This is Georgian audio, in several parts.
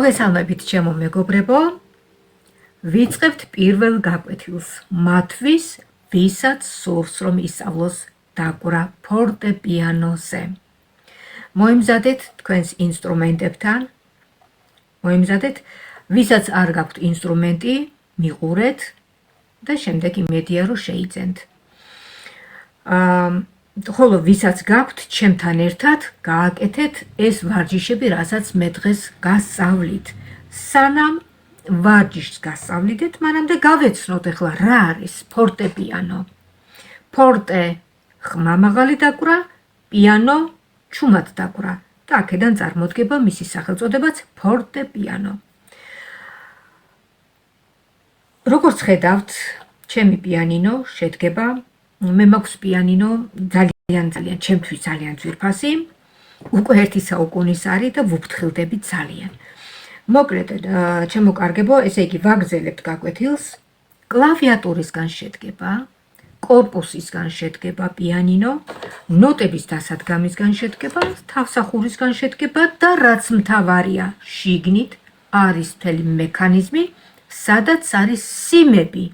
მოგესალმებით ჩემო მეგობრებო, ვიწყებთ პირველ გაკვეთილს მათთვის, ვისაც სურს რომ ისწავლოს დაკვრა ფორტეპიანოზე. მოიმზადეთ თქვენს ინსტრუმენტებთან, მოიმზადეთ, ვისაც არ გაქვთ ინსტრუმენტი, მიყურეთ და შემდეგ იმედია რომ შეიძენთ. ხოლო ვისაც გაქვთ, ჩემთან ერთად გააკეთეთ ეს ვარჯიშები, რასაც მე დღეს გასწავლით. სანამ ვარჯიშს გასწავლიდეთ, მანამდე გავეცნოთ ახლა რა არის ფორტეპიანო. ფორტე ხმამაღალი დაკვრა, პიანო ჩუმად დაკვრა და აქედან წარმოდგება მისი სახელწოდებაც ფორტეპიანო. როგორც ხედავთ, ჩემი პიანინო შედგება, მე მაქვს პიანინო ძალიან ჩემთვის ძალიან ძვირფასი, უკვე 1 საუკუნის არის და ვუფრთხილდები ძალიან. მოკლედ, ჩემო კარგებო, ესე იგი ვაგრძელებთ გაკვეთილს. კლავიატურისგან შედგება, კორპუსისგან შედგება პიანინო, ნოტების დასადგამისგან შედგება, თავსახურისგან შედგება და რაც მთავარია, შიგნით არის მთელი მექანიზმი, სადაც არის სიმები.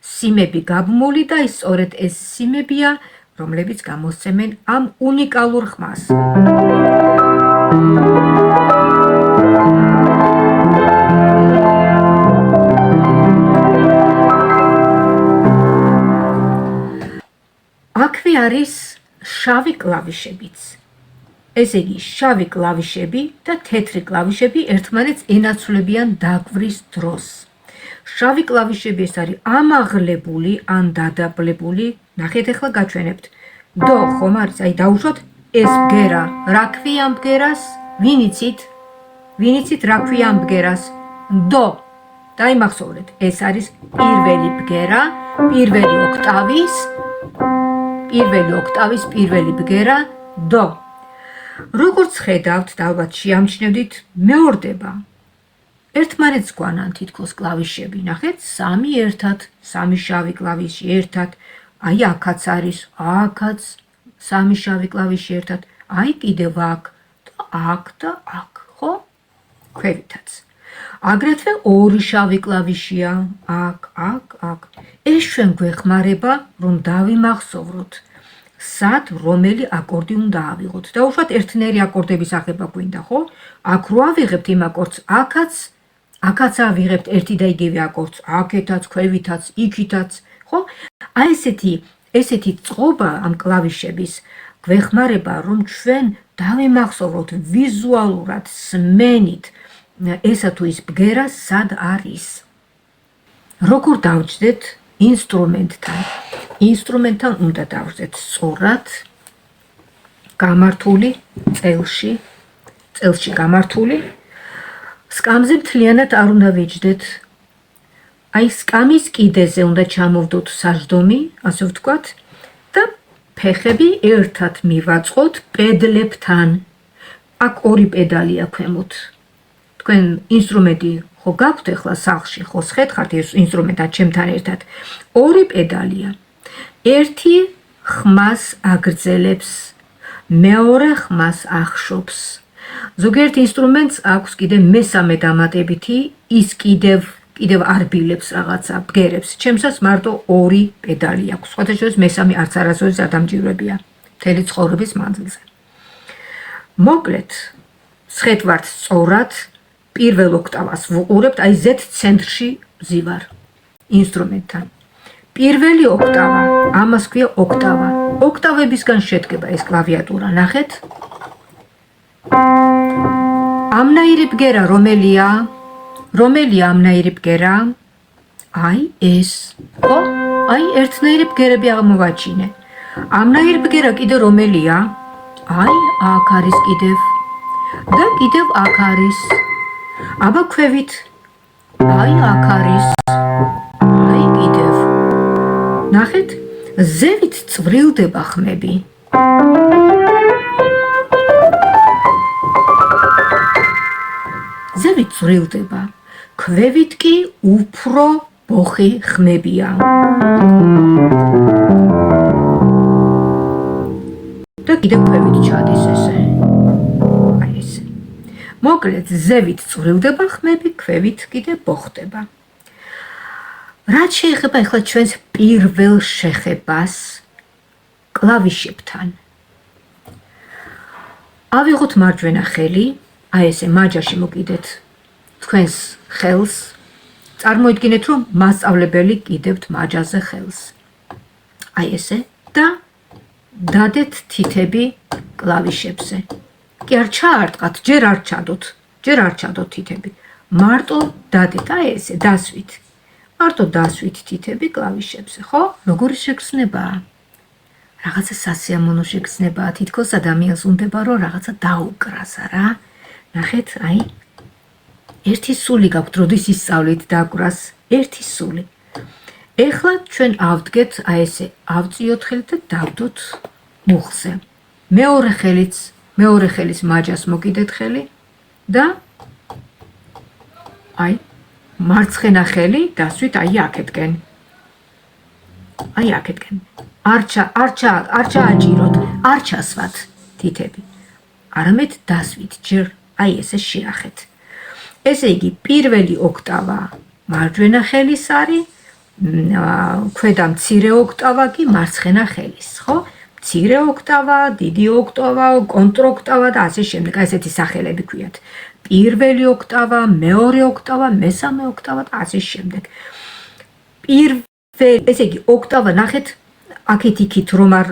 სიმები გაბმული და სწორედ ეს სიმებია, რომლებიც გამოსცემენ ამ უნიკალურ ხმას. აქვე არის შავი კლავიშებიც. ესე იგი, შავი კლავიშები და თეთრი კლავიშები ერთმანეთს ენაცვლებიან დაკვრის დროს. შავი კლავიშები ეს არის ამაღლებული ან დადაბლებული. ნახეთ, ახლა გაჩვენებთ. დო ხომ არის, აი დაუშვოთ ეს ბგერა. რა ქვია ამ ბგერას? ვინ იცით რა ქვია ამ ბგერას? დო. დაიმახსოვრეთ, ეს არის პირველი ბგერა, პირველი ოქტავის პირველი ბგერა დო. როგორც ხედავთ და ალბათ შეამჩნევდით, მეორდება. ერთმანეთს გვანან თითქოს კლავიშები, ნახეთ, 3 ერთად, 3 შავი კლავიში ერთად, აი აქაც არის, აქაც 3 შავი კლავიში ერთად, აი კიდევ აქ და აქ, ხო? ქვევითაც. აგრეთვე 2 შავი კლავიშია, აქ. ეს ჩვენ გვეხმარება, რომ დავიმახსოვროთ, სად რომელი აკორდი უნდა ავიღოთ. დაუშვათ ერთნაირი აკორდების აღება გვინდა, ხო? აქ რო ავიღებთ იმ აკორდს, აქაც ავიღებთ ერთი და იგივე აკორდს, აქეთაც, ქვევითაც, იქითაც, ხო? აი ესეთი წყობა ამ კლავიშების გვეხმარება, რომ ჩვენ დავიმახსოვროთ ვიზუალურად, სმენით, ესა თუ ის ბგერა სად არის. როგორ დავჯდეთ ინსტრუმენტთან? ინსტრუმენტთან უნდა დავждეთ სწორად, გამართული, წელში გამართული. სკამზე მთლიანად არ უნდა ვიჯდეთ. აი სკამის კიდეზე უნდა ჩამოვდოთ საჯდომი, ასე ვთქვათ, და ფეხები ერთად მივაწყოთ პედლებთან. აქ 2 პედალია ქვემოთ. თქვენ ინსტრუმენტი ხო გაქვთ ახლა სახლში, ხო სხედხართ ეს ინსტრუმენტად ჩემთან ერთად. 2 პედალია. ერთი ხმას აგრძელებს, მეორე ხმას ახშობს. ზოგიერთ ინსტრუმენტს აქვს კიდე მესამე დამატებითი, ის კიდევ არბილებს რაღაცა, ბგერებს. ჩემსაც მარტო 2 პედალი აქვს. სხვათა შორის მესამე არც არასოდეს არ დამჭირვებია მთელი ცხოვრების მანძილზე. მოკლედ, სხედვართ სწორად, პირველ ოქტავას ვუყურებთ, აი Z ცენტრში ვზივარ ინსტრუმენტთან. პირველი ოქტავა, ამას ქვია ოქტავა. ოქტავებისგან შედგება ეს კლავიატურა, ნახეთ. ამნაირი ბგერა რომელია? რომელია ამნაირი ბგერა? აი ეს. ხო? აი ერთნაირი ბგერები აღმოვაჩინე. ამნაირი ბგერა კიდე რომელია? აი აქ არის კიდევ. და კიდევ აქ არის. აბა ქვევით. აი აქ არის. აი კიდევ. ნახეთ, ზევით წვრილდება ხმები. ზევით წვრილდება, ქვევით კი უფრო ბოხი ხმებია. და კიდევ ქვევით ჩადის ესე. აი ესე. მოკლედ ზევით წვრილდება ხმები, ქვევით კიდე ბოხდება. რაც შეეხება ახლა ჩვენს პირველ შეხებას კლავიშებთან. ავიღოთ მარჯვენა ხელი, აი ესე მაჯაში მოკიდეთ თქვენს ხელს. წარმოიდგინეთ, რომ მასწავლებელი კიდევთ მაჯაზე ხელს. აი ესე და დადეთ თითები კლავიშებზე. კი არ ჩაარტყათ, ჯერ არ ჩადოთ თითები. მარტო დადეთ, აი ესე დასვით. მარტო დასვით თითები კლავიშებზე, ხო? როგორი შეგრძნებაა? რაღაცა სასიამოვნო შეგრძნებაა, თითქოს ადამიანს უნდება რომ რაღაცა დაუკრას რა. ნახეთ, აი ერთი სული გაქვთ, როდის ისწავლით დაკვრას, ერთი სული. ეხლა ჩვენ ავდგეთ, აი ესე, ავწიოთ ხელი და დავდოთ მუხზე. მეორე ხელის მაჯას მოკიდეთ ხელი და აი მარცხენა ხელი დასვით აი აქეთკენ. აი აქეთკენ. არ ჩააჭიროთ, არ ჩასვათ თითები. არამედ დასვით, ჯერ აი ესე შეახეთ. ესე იგი, პირველი ოქტავა მარჯვენა ხელის არის, ქვედა მცირე ოქტავა კი მარცხენა ხელის, ხო? მცირე ოქტავა, დიდი ოქტავა, კონტროქტავა და ასე შემდეგ, ესეთი სახელები ქვიათ. პირველი ოქტავა, მეორე ოქტავა, მესამე ოქტავა და ასე შემდეგ. ესე იგი, ოქტავა ნახეთ, აქეთ-იქით რომ არ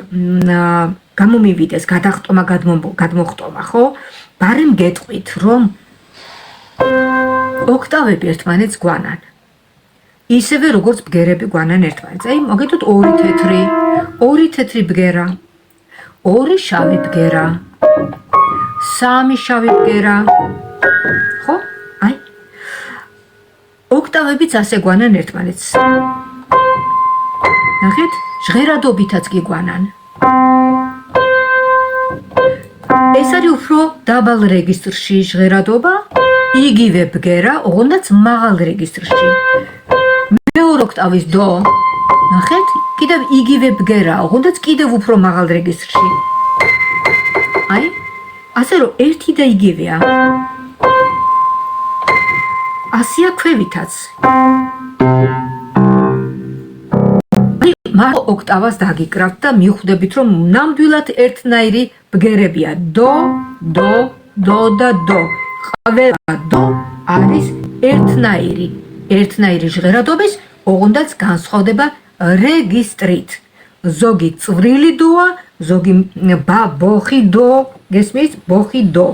გამომივიდეს გადახტომა, გადმოხტომა, ხო? ბარემ გეტყვით, რომ ოქტავები ერთმანეთს გვანან. ისევე როგორც ბგერები გვანან ერთმანეთს. აი, მოგეთოთ ორი თეთრი ბგერა, ორი შავი ბგერა, სამი შავი ბგერა. ხო? აი. ოქტავებიც ასე გვანან ერთმანეთს. ნახეთ, ჟღერადობითაც კი გვანან. ეს არის უფრო დაბალ რეგისტრში ჟღერადობა, იგივე ბგერა, ოღონდაც მაღალ რეგისტრში. მეორე ოქტავის დო, ნახეთ, კიდევ იგივე ბგერა, ოღონდაც კიდევ უფრო მაღალ რეგისტრში. აი, ასე რომ ერთი და იგივეა. ასია ქვევითაც. მარტო ოქტავას დაგიკრავთ და მიხვდებით, რომ ნამდვილად ერთნაირი ბგერებია. დო, დო, დო და დო. ყველა დო არის ერთნაირი ჟღერადობის, ოღონდაც განსხვავდება რეგისტრით. ზოგი წვრილი დოა, ზოგი ბოხი დო, გესმის? ბოხი დო.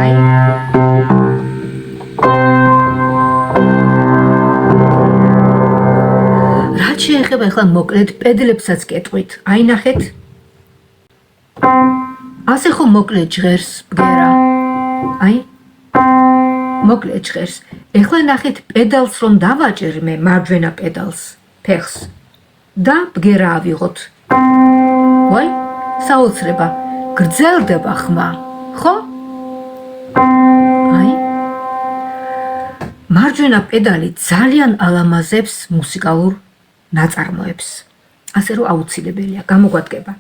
აი. რაც შეეხება ახლა მოკლედ პედლებსაც კეტყვით. აი ნახეთ. ასე ხო მოკლედ ჟღერს ბგერა. აი. მოკლედ ჟღერს. ეხლა ნახეთ პედალს რომ დავაჭერ მე მარჯვენა პედალს, ფეხს და ბგერა ავიღოთ. ვაი, საოცრება. გრძელდება ხმა, ხო? აი. მარჯვენა პედალი ძალიან ალამაზებს მუსიკალურ ნაწარმოებს. ასე რომ აუცილებელია, გამოგვადგება.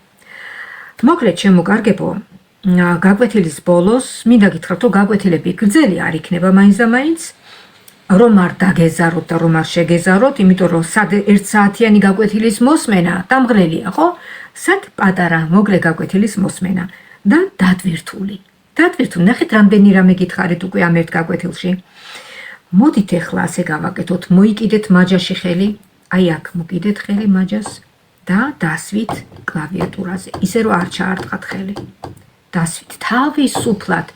მოკლედ შემოგარგებო, გაკვეთილის ბოლოს მინდა გითხრათ, რომ გაკვეთილები გრძელი არ იქნება მაინც და მაინც, რომ არ დაგეზაროთ და რომ არ შეგეზაროთ, იმიტომ რომ 1 საათიანი გაკვეთილის მოსმენა დამღლელია, ხო? სად პატარა მოკლე გაკვეთილის მოსმენა და დატვირთული. ნახეთ, რამდენი რამე გითხარით უკვე ამ ერთ გაკვეთილში. მოდით ახლა ასე გავაკეთოთ, მოიკიდეთ მაჯაში ხელი, აი აქ მოკიდეთ ხელი მაჯას და დასვით კლავიატურაზე, ისე რომ არ ჩაარტყათ ხელი. დასვით თავისუფლად,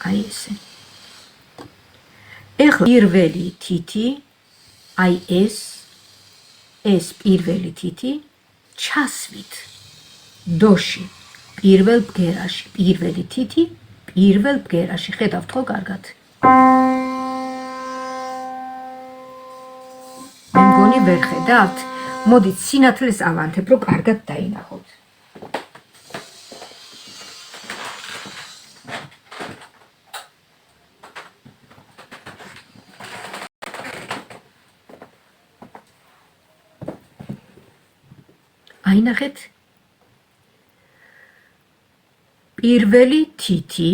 აი ესე. ეხლა პირველი თითი, აი ეს პირველი თითი ჩასვით დოში, პირველ ბგერაში, პირველი თითი, პირველ ბგერაში, ხედავთ ხო კარგად? მე მგონი ვერ ხედავთ? მოდით სინათლეს ავანთებ, რომ კარგად დაინახოთ. აი ნახეთ. პირველი თითი,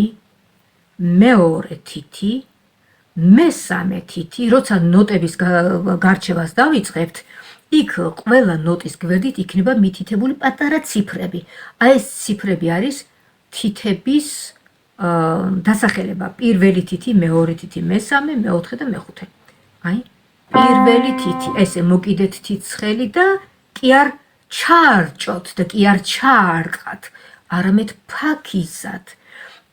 მეორე თითი, მესამე თითი, როცა ნოტების გარჩევას დავიწყებთ, იქ ყველა ნოტის გვერდით იქნება მითითებული პატარა ციფრები. აი ეს ციფრები არის თითების დასახელება. პირველი თითი, მეორე თითი, მესამე, მეოთხე და მეხუთე. აი, პირველი თითი, ესე მოკიდეთ თითცხელი და კი არ ჩაარჭოთ და კი არ ჩაარყათ, არამედ ფაქიზად.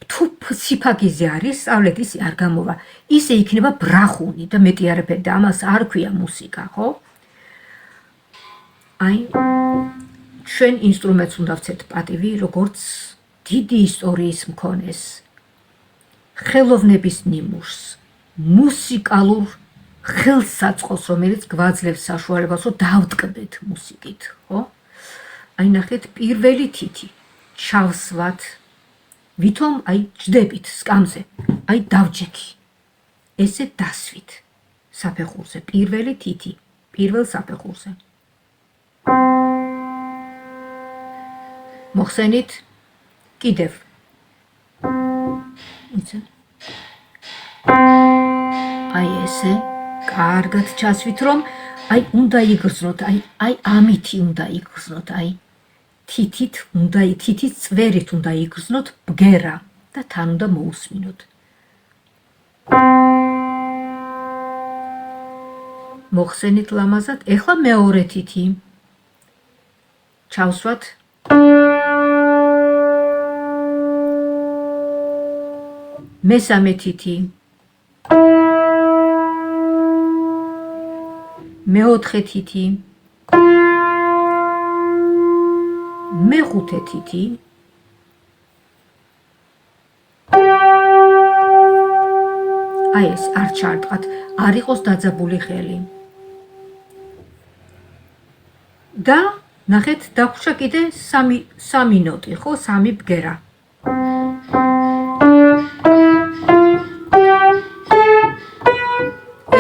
თუ სიფაქიზე არის, სწავლეთ, ისე არ გამოვა. ისე იქნება ბრახუნი და მეტი არაფერი და ამას არ ქვია მუსიკა, ხო? აი, ჩვენ ინსტრუმენტს უნდა ვცეთ პატივი, როგორც დიდი ისტორიის მქონეს, ხელოვნების ნიმუშს, მუსიკალურ ხელსაწყოს, რომელიც გვაძლევს საშუალებას, რომ დავტკბეთ მუსიკით, ხო? აი, ნახეთ, პირველი თითი, ჩავსვათ, ვითომ აი ჯდებით სკამზე, აი დავჯექი. ესე დასვით საფეხურზე, პირველი თითი, პირველ საფეხურზე. მოხსენით კიდევ. აი ესე, კარგად ჩასვით, რომ აი უნდა იგრძნოთ, აი ამითი უნდა იგრძნოთ, აი თითის წვერით უნდა იგრძნოთ ბგერა და თან უნდა მოусმინოთ. მოხსენით ლამაზად, ეხლა მეორე თითი. ჩავსვათ. მესამე თითი. მეოთხე თითი. მეხუთე თითი. აი ეს არ ჩაარტყათ, არ იყოს დაძაბული ხელი. და ნახეთ, დაგვრჩა კიდე სამი ნოტი, ხო, სამი ბგერა.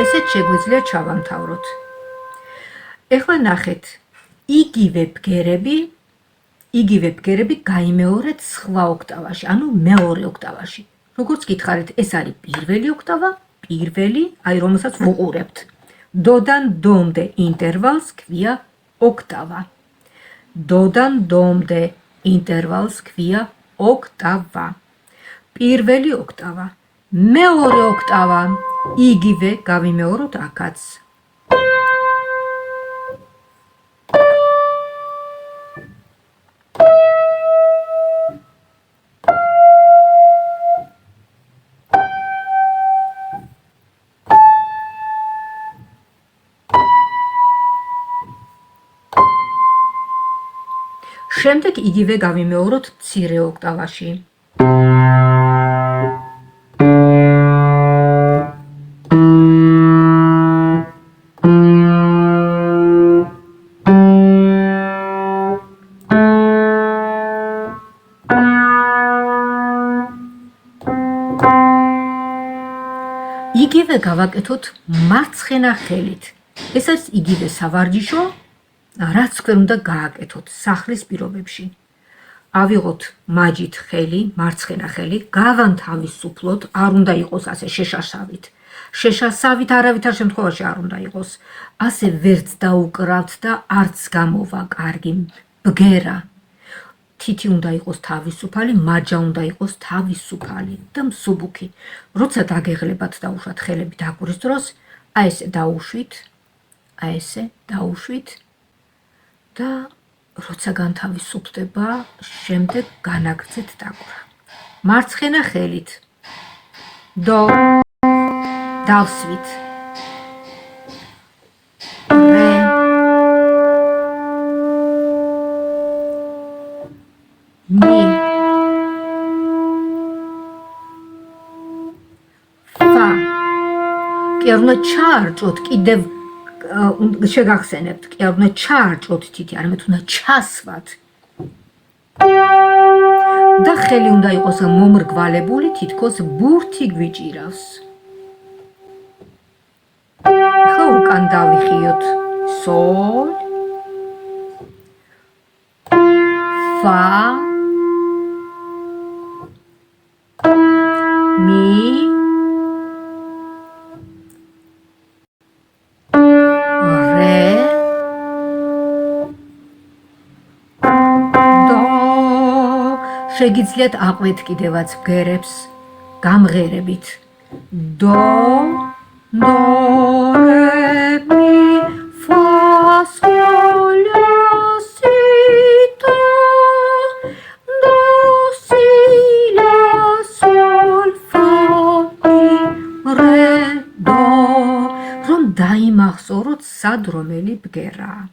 ესეც შეგვიძლია ჩავამთავროთ. ეხლა ნახეთ, იგივე ბგერები გაიმეორეთ სხვა ოქტავაში, ანუ მეორე ოქტავაში. როგორც გითხარით, ეს არის პირველი ოქტავა, აი რომელსაც ვუყურებთ. დოდან დომდე ინტერვალს ქვია ოქტავა. დოდან დომდე ინტერვალს ქვია ოქტავა. პირველი ოქტავა, მეორე ოქტავა, იგივე გავიმეოროთ აქაც. შემდეგ იგივე გავიმეოროთ მცირე ოქტავაში. იგივე გავაკეთოთ მარცხენა ხელით. ეს არის იგივე სავარჯიშო, რაც თქვენ უნდა გააკეთოთ სახლის პირობებში. ავიღოთ მაჯით ხელი, მარცხენა ხელი, გავანთავისუფლოთ, არ უნდა იყოს ასე შეშასავით. შეშასავით არავითარ შემთხვევაში არ უნდა იყოს. ასე ვერც დაუკრავთ და არც გამოვა კარგი ბგერა. თითი უნდა იყოს თავისუფალი, მაჯა უნდა იყოს თავისუფალი და მსუბუქი. როცა დაგეღლებათ და უშვათ ხელები დაკვრის დროს, აი ესე დაუშვით, აი ესე დაუშვით. და როცა განთავისუფლდება, შემდეგ განაგრძეთ დაკვრა. მარცხენა ხელით. დო. დავსვით. რე. მი. ფა. კი არ უნდა ჩაარჭოთ კიდევ შეგახსენებთ, კი არ უნდა ჩაარჭოთ თითი, არამედ უნდა ჩასვათ. და ხელი უნდა იყოს მომრგვალებული, თითქოს ბურთი გვიჭირავს. ახლა უკან დავიხიოთ სოლ, ფა, მი, შეგიძლიათ აყვეთ კიდევაც ბგერებს გამღერებით. დო, დო, რე, მი, ფა, სოლ, ლა, სი, დო, დო, სი, ლა, სოლ, ფა, მი, რე, დო. რომ დაიმახსოვროთ სად რომელი ბგერაა.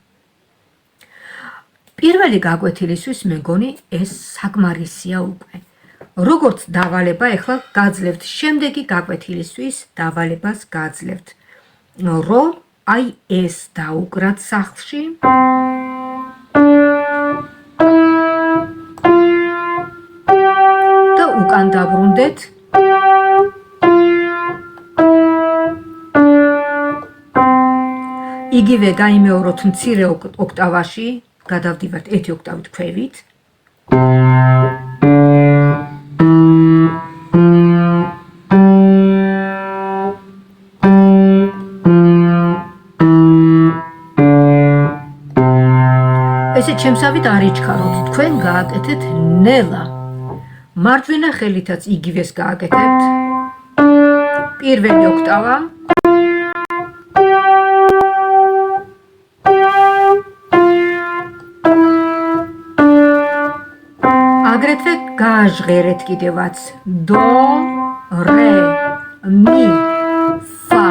პირველი გაკვეთილისთვის მე მგონი ეს საკმარისია უკვე. როგორც დავალება, ეხლა გაძლევთ შემდეგი გაკვეთილისთვის დავალებას გაძლევთ. რომ აი ეს დაუკრათ სახლში. და უკან დაბრუნდეთ. იგივე გაიმეოროთ მცირე ოქტავაში. გადავდივართ 1 ოქტავით ქვევით. ესე ჩემსავით არ იჩქაროთ, თქვენ გააკეთეთ ნელა. მარჯვენა ხელითაც იგივეს გააკეთებთ. პირველი ოქტავა. აგრეთვე გააჟღერეთ კიდევაც დო, რე, მი, ფა,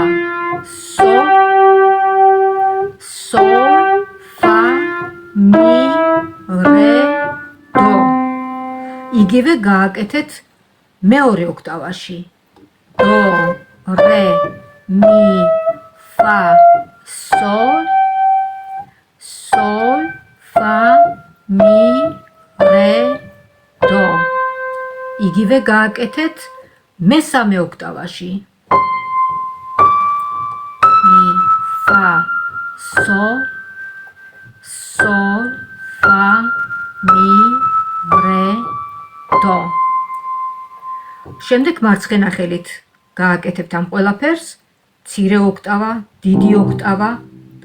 სოლ, სოლ, ფა, მი, რე, დო. იგივე გააკეთეთ მეორე ოქტავაში. დო, რე, მი, ფა, სოლ, სოლ, ფა, მი, რე, დო. იგივე გააკეთეთ მესამე ოქტავაში. მი, ფა, სოლ, სოლ, ფა, მი, რე, დო. შემდეგ მარცხენა ხელით გააკეთებთ ამ ყველაფერს, მცირე ოქტავა, დიდი ოქტავა,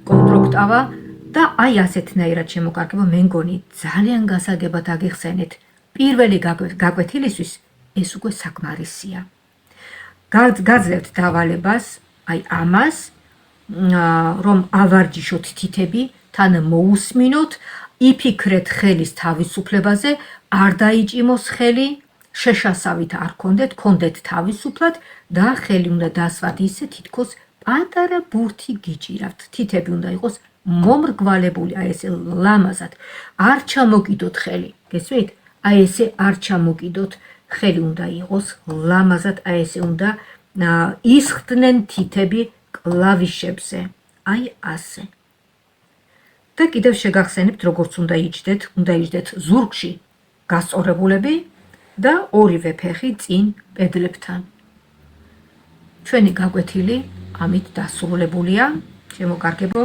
კონტროქტავა და აი ასეთნაირად შემოკარგება მე მგონი ძალიან გასაგებად აგიხსენეთ. პირველი გაკვეთილისთვის ეს უკვე საკმარისია. გაძლევთ დავალებას, აი ამას, რომ ავარჯიშოთ თითები, თან მოусმინოთ, იფიქრეთ ხელის თავისუფლებაზე, არ დაიჭიმოს ხელი, შეშასავით არ ქონდეთ თავისუფლად და ხელი უნდა დასვათ ისე თითქოს პატარა ბურთი გიჭირავთ. თითები უნდა იყოს მომრგვალებული, აი ესე ლამაზად. არ ჩამოკიდოთ ხელი, გესმით? აი ესე არ ჩამოკიდოთ, ხელი უნდა იყოს ლამაზად, აი ესე უნდა ისხდნენ თითები კლავიშებზე. აი ასე. და კიდევ შეგახსენებთ, როგორც უნდა იჯდეთ ზურგში გასწორებულები და ორივე ფეხი წინ პედლებთან. ჩვენი გაკვეთილი ამით დასრულებულია. შემოკარგებო.